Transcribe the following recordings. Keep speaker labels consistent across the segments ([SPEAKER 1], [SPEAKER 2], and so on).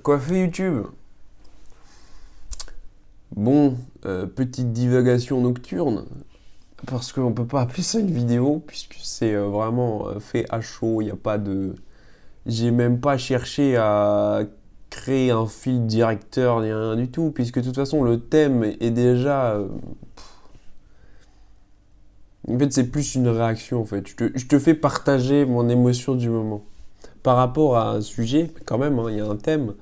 [SPEAKER 1] Quoi fait YouTube? Bon, petite divagation nocturne, parce qu'on peut pas appeler ça une vidéo, puisque c'est vraiment fait à chaud, il n'y a pas de... J'ai même pas cherché à créer un fil directeur ni rien du tout, puisque de toute façon le thème est déjà... En fait, c'est plus une réaction, en fait. Je te fais partager mon émotion du moment. Par rapport à un sujet, quand même, hein, il y a un thème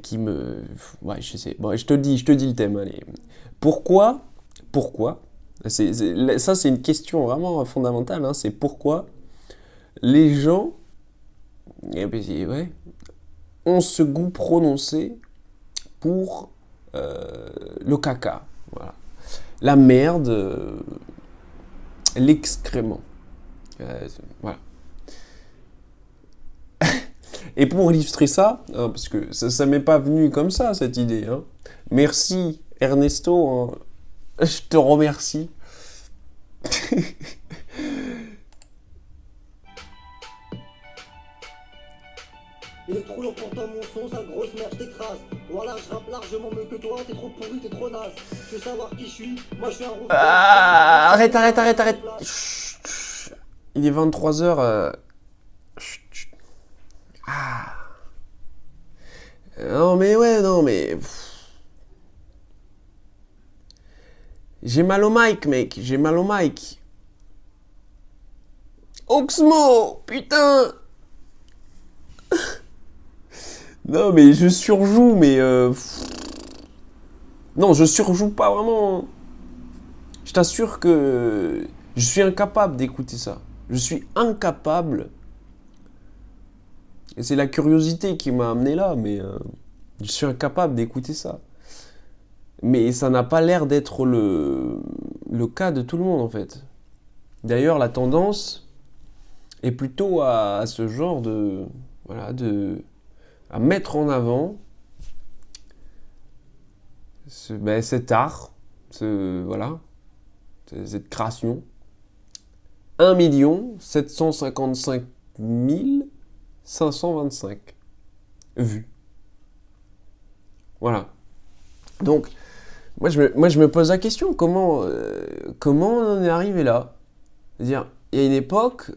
[SPEAKER 1] qui me... Ouais, je sais. Bon, je te dis le thème, allez. Pourquoi, ça c'est une question vraiment fondamentale, hein, c'est pourquoi les gens, ouais, ont ce goût prononcé pour le caca, voilà. La merde, l'excrément. Voilà. Et pour illustrer ça, hein, parce que ça m'est pas venu comme ça, cette idée, hein. Merci Ernesto, hein. Je te remercie.
[SPEAKER 2] Il est trop lourd pour toi mon son, sale grosse merde, je t'écrase. Voilà, je rappe largement mieux que toi, t'es trop pourri, t'es trop naze. Tu veux savoir qui je suis? Moi je suis un roux.
[SPEAKER 1] Ah, arrête. Chut, chut. Il est 23h. Ah. Non mais ouais, non mais... J'ai mal au mic, mec, j'ai mal au mic. Oxmo, putain. Non mais je surjoue, mais... Non, je surjoue pas vraiment. Je t'assure que je suis incapable d'écouter ça. Je suis incapable. Et c'est la curiosité qui m'a amené là, mais je suis incapable d'écouter ça. Mais ça n'a pas l'air d'être le cas de tout le monde en fait. D'ailleurs, la tendance est plutôt à ce genre de... Voilà, à mettre en avant cet art, voilà, cette création. 1 755 525 vues. Voilà. Donc, moi je me pose la question, comment on en est arrivé là? C'est-à-dire, il y a une époque,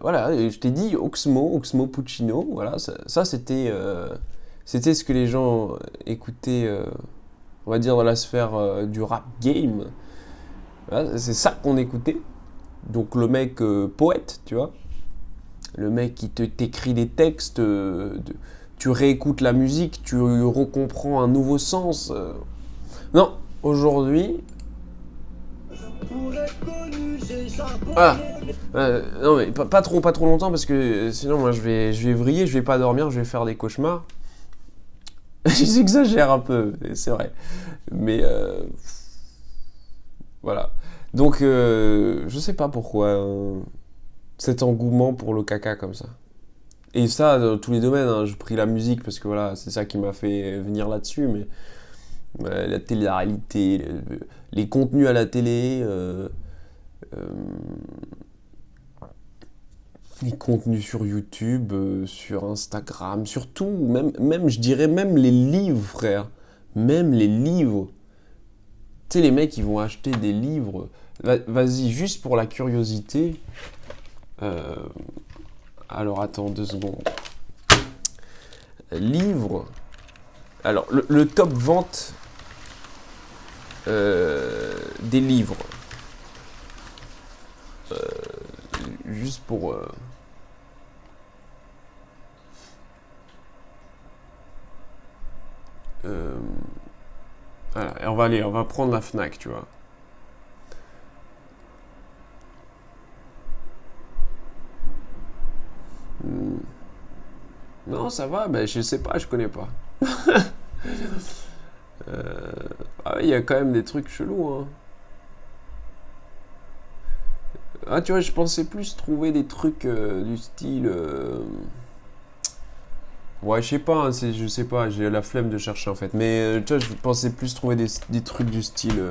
[SPEAKER 1] voilà, je t'ai dit Oxmo Puccino, voilà, ça c'était ce que les gens écoutaient, on va dire, dans la sphère du rap game. Voilà, c'est ça qu'on écoutait. Donc le mec poète, tu vois, le mec qui t'écrit des textes, tu réécoutes la musique, tu recomprends un nouveau sens. Non, aujourd'hui... Ah, non mais pas trop longtemps parce que sinon moi je vais vriller, je vais pas dormir, je vais faire des cauchemars. J'exagère un peu, c'est vrai. Mais voilà. Donc je sais pas pourquoi cet engouement pour le caca comme ça. Et ça dans tous les domaines, hein. Je pris la musique parce que voilà, c'est ça qui m'a fait venir là-dessus, mais la télé-réalité, les contenus à la télé, euh, les contenus sur YouTube, sur Instagram, surtout, même, je dirais même les livres, frère. Même les livres. Tu sais, les mecs, ils vont acheter des livres. Vas-y, juste pour la curiosité. Euh, alors, attends 2 secondes. Livre. Alors, le top vente des livres. Juste pour... voilà, et on va prendre la Fnac, tu vois. Non, ça va, ben je sais pas, je connais pas. Ah, il y a quand même des trucs chelous, hein. Ah, tu vois, je pensais plus trouver des trucs du style. Ouais, je sais pas, hein, je sais pas, j'ai la flemme de chercher en fait. Mais tu vois, je pensais plus trouver des trucs du style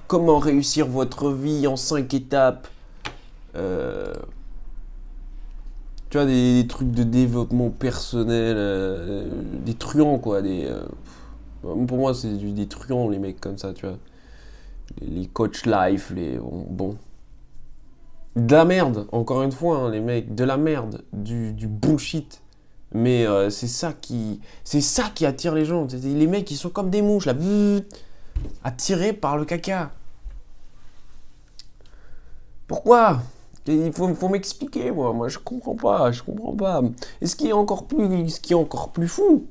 [SPEAKER 1] comment réussir votre vie en 5 étapes. Euh, Tu vois, des trucs de développement personnel, des truands, quoi. Pour moi, c'est des truands, les mecs comme ça, tu vois. Les coach life, bon. De la merde, encore une fois, hein, les mecs, de la merde, du bullshit. Mais c'est ça qui attire les gens. Les mecs, ils sont comme des mouches, là, attirés par le caca. Pourquoi? Il faut m'expliquer, moi. Moi, je comprends pas, je comprends pas. Et ce qui est encore plus fou,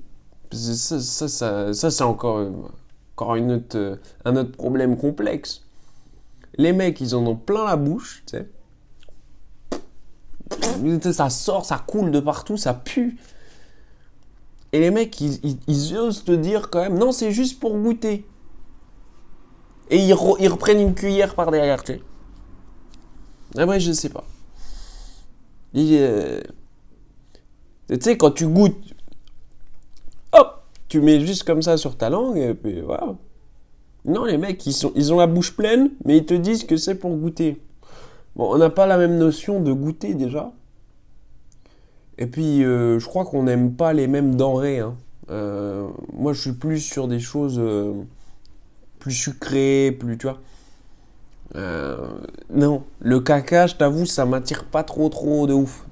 [SPEAKER 1] ça, c'est encore un autre problème complexe. Les mecs, ils en ont plein la bouche, tu sais. Ça sort, ça coule de partout, ça pue. Et les mecs, ils osent te dire quand même, non, c'est juste pour goûter. Et ils reprennent une cuillère par derrière, tu sais. Après, je sais pas. Tu sais, quand tu goûtes, hop, tu mets juste comme ça sur ta langue, et puis voilà. Non, les mecs, ils ont la bouche pleine, mais ils te disent que c'est pour goûter. Bon, on n'a pas la même notion de goûter déjà. Et puis, je crois qu'on n'aime pas les mêmes denrées, hein. Moi, je suis plus sur des choses plus sucrées, plus, tu vois. Non, le caca, je t'avoue, ça m'attire pas trop de ouf.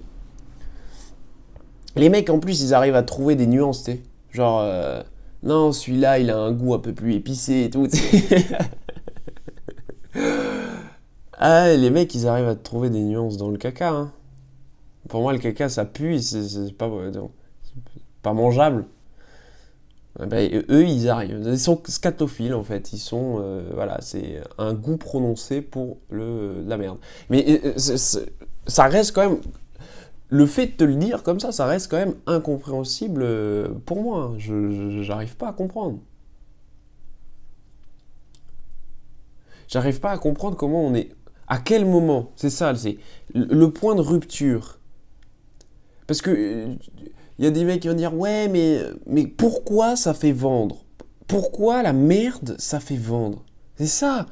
[SPEAKER 1] Les mecs, en plus, ils arrivent à trouver des nuances, tu sais. Genre, non, celui-là, il a un goût un peu plus épicé et tout. Ah, les mecs, ils arrivent à trouver des nuances dans le caca, hein. Pour moi, le caca, ça pue, c'est pas, non, c'est pas mangeable. Ah bah, eux, ils arrivent. Ils sont scatophiles, en fait. Voilà, c'est un goût prononcé pour la merde. Mais ça reste quand même. Le fait de te le dire comme ça reste quand même incompréhensible pour moi, hein. J'arrive pas à comprendre. J'arrive pas à comprendre comment on est. À quel moment? C'est ça, c'est le point de rupture. Parce que y a des mecs qui vont dire ouais, mais pourquoi ça fait vendre? Pourquoi la merde ça fait vendre? C'est ça.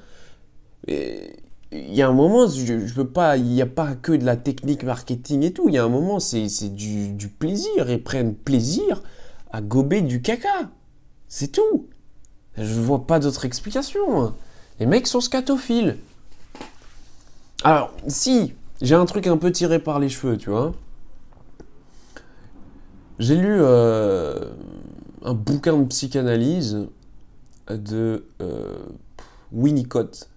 [SPEAKER 1] Il y a un moment, je peux pas, il n'y a pas que de la technique marketing et tout. Il y a un moment, c'est du plaisir. Ils prennent plaisir à gober du caca. C'est tout. Je vois pas d'autre explication. Les mecs sont scatophiles. Alors, si, j'ai un truc un peu tiré par les cheveux, tu vois. J'ai lu un bouquin de psychanalyse de Winnicott.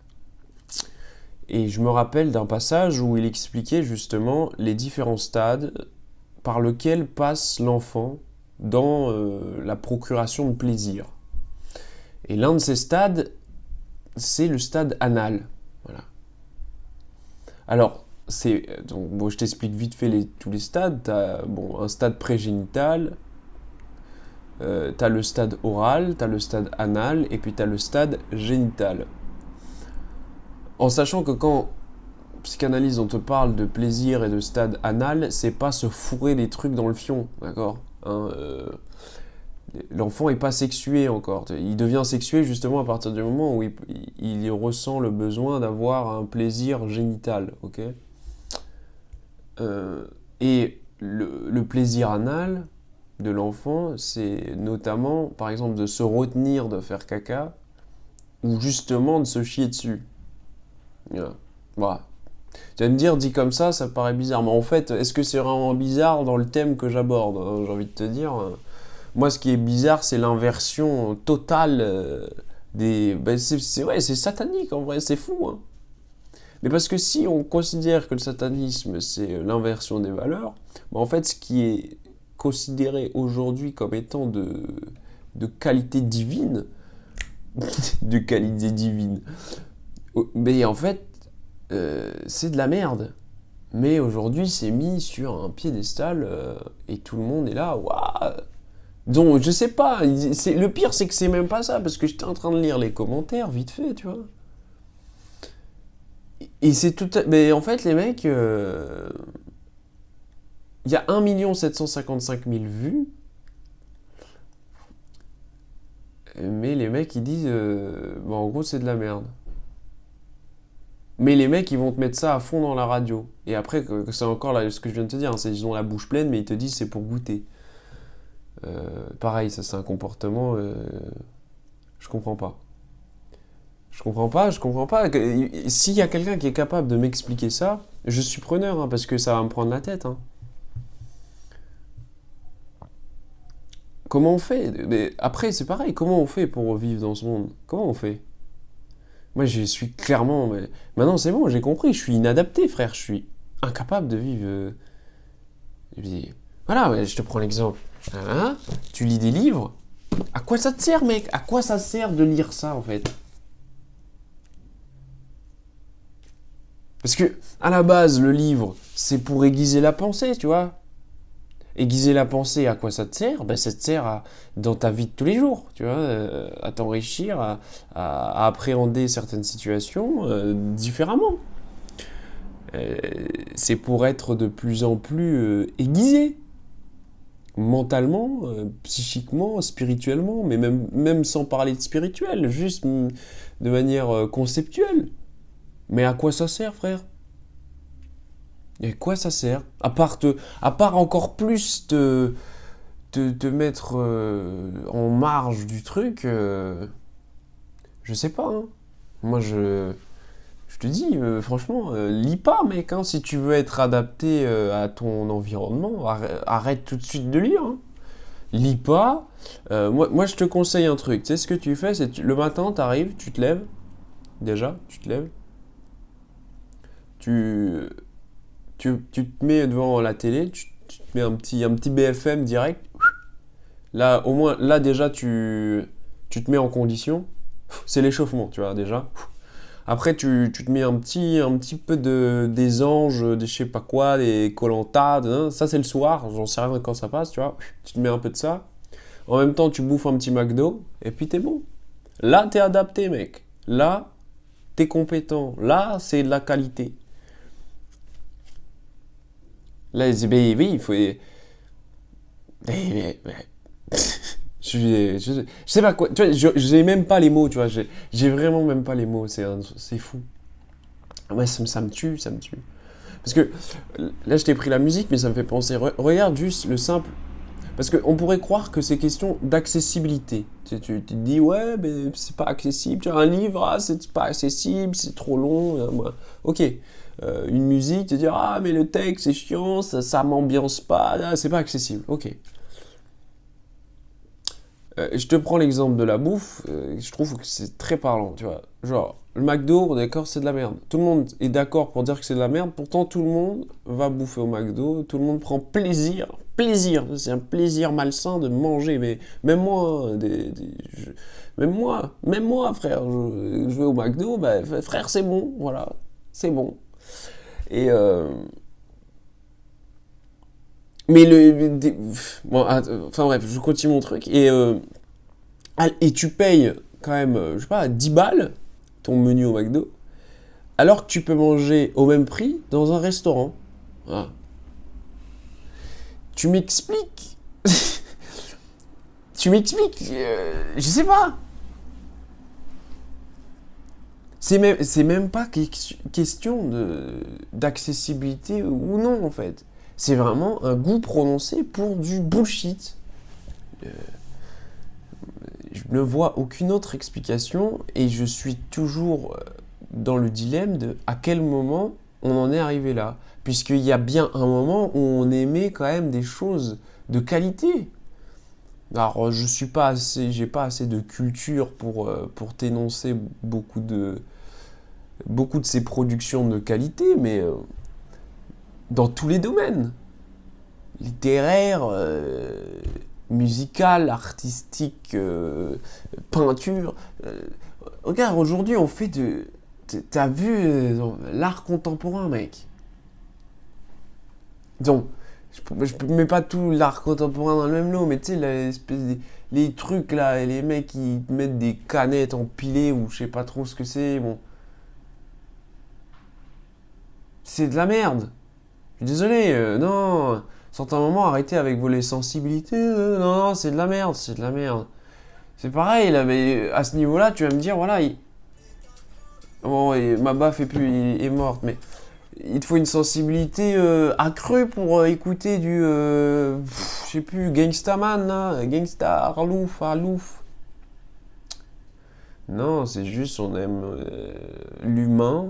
[SPEAKER 1] Et je me rappelle d'un passage où il expliquait justement les différents stades par lesquels passe l'enfant dans la procuration de plaisir. Et l'un de ces stades, c'est le stade anal. Voilà. Alors, donc, bon, je t'explique vite fait tous les stades. Tu as un stade prégénital, tu as le stade oral, tu as le stade anal, et puis tu as le stade génital. En sachant que quand psychanalyse, on te parle de plaisir et de stade anal, c'est pas se fourrer des trucs dans le fion, d'accord, hein, l'enfant est pas sexué encore. Il devient sexué justement à partir du moment où il ressent le besoin d'avoir un plaisir génital, ok. Et le plaisir anal de l'enfant, c'est notamment, par exemple, de se retenir de faire caca ou justement de se chier dessus. Voilà. Tu vas me dire, dit comme ça paraît bizarre. Mais en fait, est-ce que c'est vraiment bizarre dans le thème que j'aborde, hein? J'ai envie de te dire. Moi, ce qui est bizarre, c'est l'inversion totale des. Ben, ouais, c'est satanique en vrai, c'est fou, hein. Mais parce que si on considère que le satanisme, c'est l'inversion des valeurs, ben en fait, ce qui est considéré aujourd'hui comme étant de qualité divine, de qualité divine, mais en fait, c'est de la merde. Mais aujourd'hui, c'est mis sur un piédestal et tout le monde est là, waouh! Donc, je sais pas, le pire, c'est que c'est même pas ça, parce que j'étais en train de lire les commentaires, vite fait, tu vois. Et c'est tout. Mais en fait, les mecs, il y a 1 755 000 vues, mais les mecs, ils disent, en gros, c'est de la merde. Mais les mecs, ils vont te mettre ça à fond dans la radio. Et après, c'est encore là, ce que je viens de te dire, hein, c'est ils ont la bouche pleine, mais ils te disent c'est pour goûter. Pareil, ça c'est un comportement, je comprends pas. Je comprends pas. S'il y a quelqu'un qui est capable de m'expliquer ça, je suis preneur, hein, parce que ça va me prendre la tête. Hein. Comment on fait? Mais après, c'est pareil, comment on fait pour vivre dans ce monde? Comment on fait? Moi, je suis clairement. Maintenant, c'est bon, j'ai compris, je suis inadapté, frère. Je suis incapable de vivre. Je dis, voilà, ouais, je te prends l'exemple. Hein. Tu lis des livres. À quoi ça te sert, mec? À quoi ça sert de lire ça, en fait? Parce que, à la base, le livre, c'est pour aiguiser la pensée, tu vois. Aiguiser la pensée, à quoi ça te sert? Ben, ça te sert dans ta vie de tous les jours, tu vois, à t'enrichir, à appréhender certaines situations différemment. Euh, c'est pour être de plus en plus aiguisé, mentalement, psychiquement, spirituellement, mais même sans parler de spirituel, juste de manière conceptuelle. Mais à quoi ça sert, frère? Et à quoi ça sert? À part encore plus te mettre en marge du truc, je sais pas. Hein. Moi, je te dis, franchement, lis pas, mec. Hein, si tu veux être adapté à ton environnement, arrête tout de suite de lire. Hein. Lis pas. Moi, je te conseille un truc. Tu sais ce que tu fais, c'est le matin, t'arrives, tu te lèves. Déjà, tu te lèves. Tu, tu te mets devant la télé, tu te mets un petit BFM direct. Là, au moins, là déjà, tu te mets en condition. C'est l'échauffement, tu vois, déjà. Après, tu te mets un petit peu des anges, des je sais pas quoi, des koh. Ça, c'est le soir, j'en sais rien quand ça passe, tu vois. Tu te mets un peu de ça. En même temps, tu bouffes un petit McDo, et puis t'es bon. Là, t'es adapté, mec. Là, t'es compétent. Là, c'est de la qualité. Là, oui, il faut. Je sais pas quoi. Tu vois, j'ai même pas les mots, tu vois. J'ai vraiment même pas les mots. C'est fou. Ouais, ça me tue, ça me tue. Parce que là, je t'ai pris la musique, mais ça me fait penser. Regarde juste le simple. Parce qu'on pourrait croire que c'est question d'accessibilité. Tu te dis, ouais, mais c'est pas accessible. Tu as un livre, ah, c'est pas accessible, c'est trop long. Ouais. Ok. Une musique, tu te dis, ah, mais le texte, c'est chiant, ça m'ambiance pas, c'est pas accessible. Ok. Je te prends l'exemple de la bouffe, je trouve que c'est très parlant, tu vois. Genre, le McDo, d'accord, c'est de la merde. Tout le monde est d'accord pour dire que c'est de la merde, pourtant tout le monde va bouffer au McDo, tout le monde prend plaisir, c'est un plaisir malsain de manger, mais même moi, même moi, frère, je vais au McDo, bah, frère, c'est bon, voilà, c'est bon. Et mais bon, enfin bref, je continue mon truc. Et tu payes quand même, je sais pas, 10 balles ton menu au McDo, alors que tu peux manger au même prix dans un restaurant. Voilà. Tu m'expliques. Tu m'expliques. Je sais pas. C'est même pas question d'accessibilité ou non, en fait. C'est vraiment un goût prononcé pour du bullshit. Je ne vois aucune autre explication et je suis toujours dans le dilemme de à quel moment on en est arrivé là. Puisqu'il y a bien un moment où on aimait quand même des choses de qualité. Alors, j'ai pas assez de culture pour t'énoncer beaucoup de ces productions de qualité, mais dans tous les domaines. Littéraire, musical, artistique, peinture. Regarde, aujourd'hui, on fait de... T'as vu l'art contemporain, mec. Donc, je mets pas tout l'art contemporain dans le même lot, mais tu sais, les trucs là, et les mecs qui mettent des canettes empilées ou je sais pas trop ce que c'est, bon. C'est de la merde. Je suis désolé, non. Certains moments, arrêtez avec vos sensibilités. Non, c'est de la merde, c'est de la merde. C'est pareil, là, mais à ce niveau-là, tu vas me dire, voilà, Bon, et ma baffe est morte, mais il te faut une sensibilité accrue pour écouter du, je sais plus, Gangstaman, là, Gangsta, Arlouf. Non, c'est juste on aime l'humain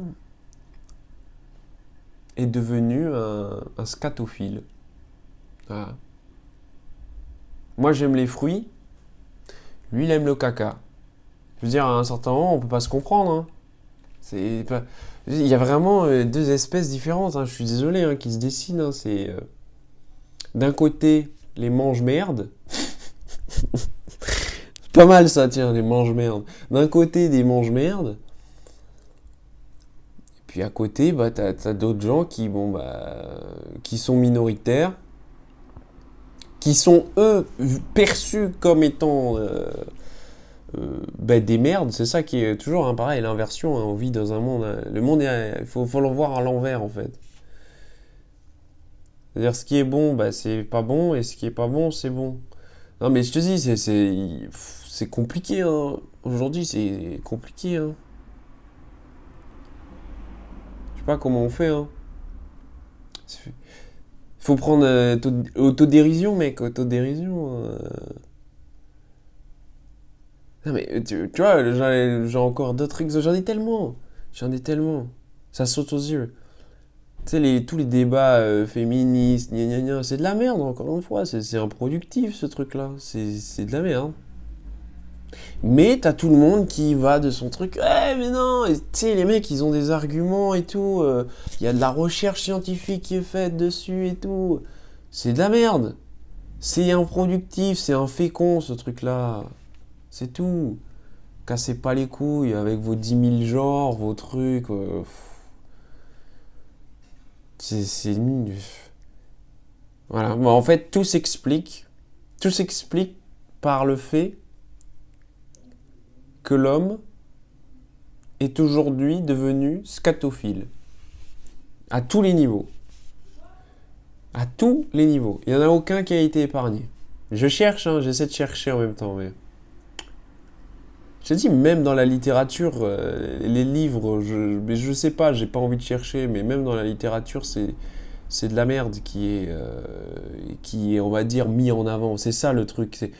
[SPEAKER 1] est devenu un scatophile. Voilà. Moi j'aime les fruits, lui il aime le caca. Je veux dire, à un certain moment, on peut pas se comprendre. Hein. C'est pas... Il y a vraiment deux espèces différentes. Hein. Je suis désolé, hein, qui se dessinent. Hein. C'est d'un côté les mange-merdes. C'est pas mal ça, tiens, les mange-merdes. D'un côté des mange-merdes. Puis à côté, bah, t'as d'autres gens qui, bon, bah, qui sont minoritaires, qui sont eux perçus comme étant bah, des merdes. C'est ça qui est toujours hein, pareil, l'inversion. Hein, on vit dans un monde. Hein, le monde, il faut le voir à l'envers en fait. C'est-à-dire ce qui est bon, bah, c'est pas bon, et ce qui est pas bon, c'est bon. Non mais je te dis, c'est compliqué. Hein. Aujourd'hui, c'est compliqué. Hein. Je sais pas comment on fait. Hein. Faut prendre autodérision, mec, autodérision. Non mais tu vois, j'ai encore d'autres exemples. J'en ai tellement. Ça saute aux yeux. Tu sais, tous les débats féministes, gna gna gna, c'est de la merde, encore une fois. C'est improductif, ce truc-là. C'est de la merde. Mais t'as tout le monde qui va de son truc. Eh, mais non, tu sais, les mecs, ils ont des arguments et tout. Il y a de la recherche scientifique qui est faite dessus et tout. C'est de la merde. C'est improductif, c'est infécond, ce truc-là. C'est tout. Cassez pas les couilles avec vos 10 000 genres, vos trucs. C'est nul. Voilà. Bon, en fait, tout s'explique. Tout s'explique par le fait que l'homme est aujourd'hui devenu scatophile. À tous les niveaux. À tous les niveaux. Il n'y en a aucun qui a été épargné. Je cherche, hein, j'essaie de chercher en même temps. Mais... je te dis, même dans la littérature, les livres, je sais pas, j'ai pas envie de chercher, mais même dans la littérature, c'est de la merde qui est, on va dire, mis en avant. C'est ça le truc.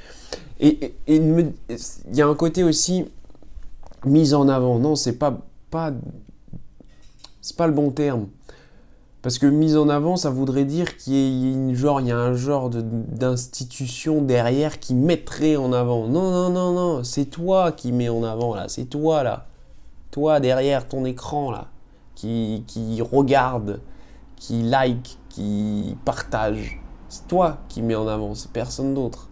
[SPEAKER 1] Et il y a un côté aussi mise en avant. Non, c'est pas le bon terme. Parce que mise en avant, ça voudrait dire qu'il y a un genre d'institution derrière qui mettrait en avant. Non, c'est toi qui mets en avant là, c'est toi là. Toi derrière ton écran là, qui regarde, qui like, qui partage. C'est toi qui mets en avant, c'est personne d'autre.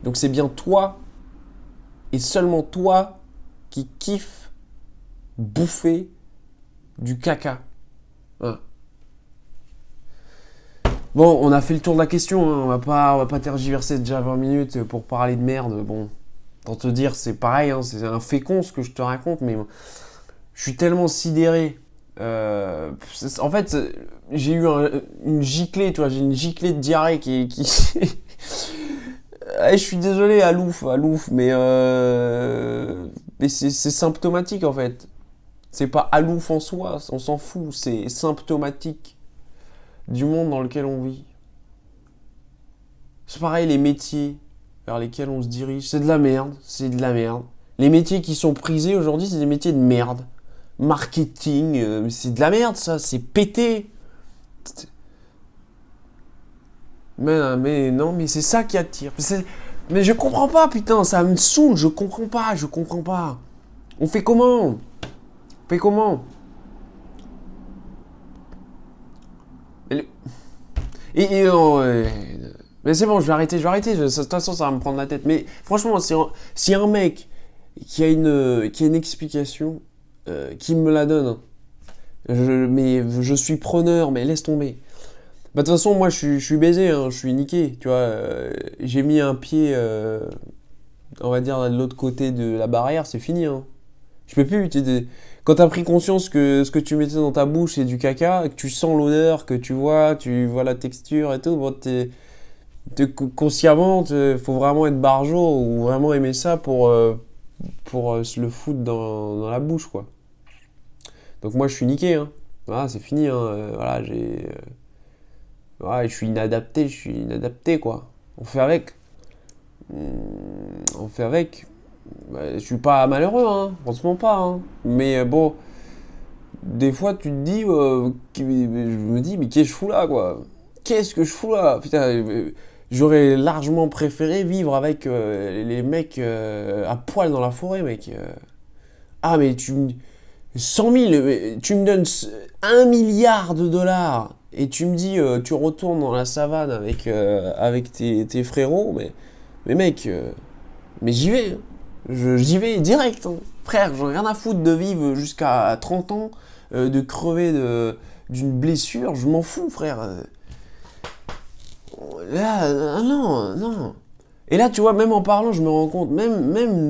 [SPEAKER 1] Donc c'est bien toi et seulement toi qui kiffe bouffer du caca. Voilà. Bon, on a fait le tour de la question, hein. On va pas tergiverser déjà 20 minutes pour parler de merde. Bon, pour te dire, c'est pareil, hein. C'est un fécond ce que je te raconte, mais je suis tellement sidéré. En fait, j'ai eu une giclée, tu vois, j'ai une giclée de diarrhée qui... je suis désolé, Alouf, mais c'est symptomatique en fait. C'est pas alouf en soi, on s'en fout, c'est symptomatique du monde dans lequel on vit. C'est pareil, les métiers vers lesquels on se dirige, c'est de la merde. Les métiers qui sont prisés aujourd'hui, c'est des métiers de merde. Marketing, c'est de la merde ça, c'est pété. Mais non, mais c'est ça qui attire. Mais je comprends pas, putain, ça me saoule, je comprends pas. On fait comment ? Mais c'est bon, je vais arrêter. De toute façon, ça va me prendre la tête. Mais franchement, si un mec qui a une explication, qui me la donne, mais je suis preneur, mais laisse tomber. Bah, de toute façon, moi, je suis baisé, hein, je suis niqué, tu vois. J'ai mis un pied, on va dire, de l'autre côté de la barrière, c'est fini, hein. Je peux plus. Quand t'as pris conscience que ce que tu mettais dans ta bouche c'est du caca, que tu sens l'odeur, que tu vois la texture et tout, bon, consciemment, faut vraiment être barjot ou vraiment aimer ça pour pour se le foutre dans la bouche, quoi. Donc moi, je suis niqué, hein. Voilà, c'est fini, hein. Voilà, ouais, je suis inadapté, quoi. On fait avec. On fait avec. Bah, je suis pas malheureux, hein. Franchement pas, hein. Mais bon, des fois, tu te dis, je me dis, mais qu'est-ce que je fous là, quoi? Qu'est-ce que je fous là? Putain, j'aurais largement préféré vivre avec les mecs à poil dans la forêt, mec. Ah, mais 100 000, tu me donnes 1 milliard de dollars et tu me dis, tu retournes dans la savane avec tes frérots, mais mec, mais j'y vais. Hein. J'y vais direct. Hein. Frère, j'en ai rien à foutre de vivre jusqu'à 30 ans, de crever d'une blessure, je m'en fous, frère. Là, non, non. Et là, tu vois, même en parlant, je me rends compte, même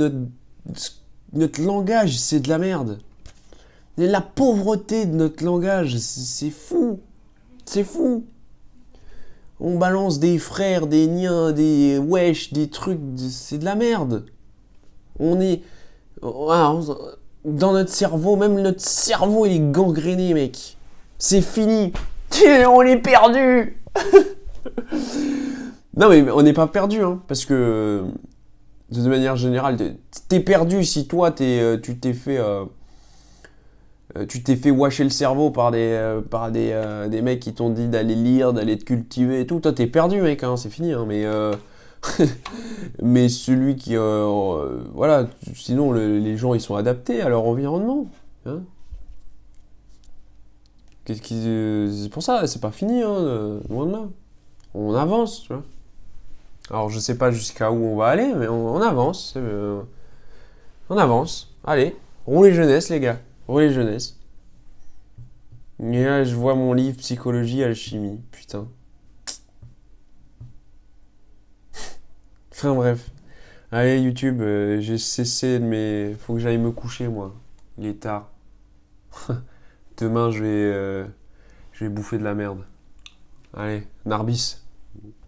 [SPEAKER 1] notre langage, c'est de la merde. Et la pauvreté de notre langage, c'est fou. C'est fou. On balance des frères, des niens, des wesh, des trucs, c'est de la merde. On est. Dans notre cerveau, même notre cerveau, il est gangréné, mec. C'est fini. On est perdu. Non, mais on n'est pas perdu, hein, parce que de manière générale, t'es perdu si toi, tu t'es fait washer le cerveau par des mecs qui t'ont dit d'aller lire, d'aller te cultiver et tout. Toi, t'es perdu, mec, hein, c'est fini. Hein, mais celui qui... voilà, sinon, les gens, ils sont adaptés à leur environnement. Hein. C'est pour ça, c'est pas fini, hein, loin de là. On avance, tu vois. Alors, je sais pas jusqu'à où on va aller, mais on avance. On avance. Allez, roulez jeunesse, les gars. Roulez jeunesse. Et là, je vois mon livre Psychologie, Alchimie. Putain. Enfin bref. Allez, YouTube, j'ai cessé de mes... Faut que j'aille me coucher, moi. Il est tard. Demain, je vais bouffer de la merde. Allez, Narbis.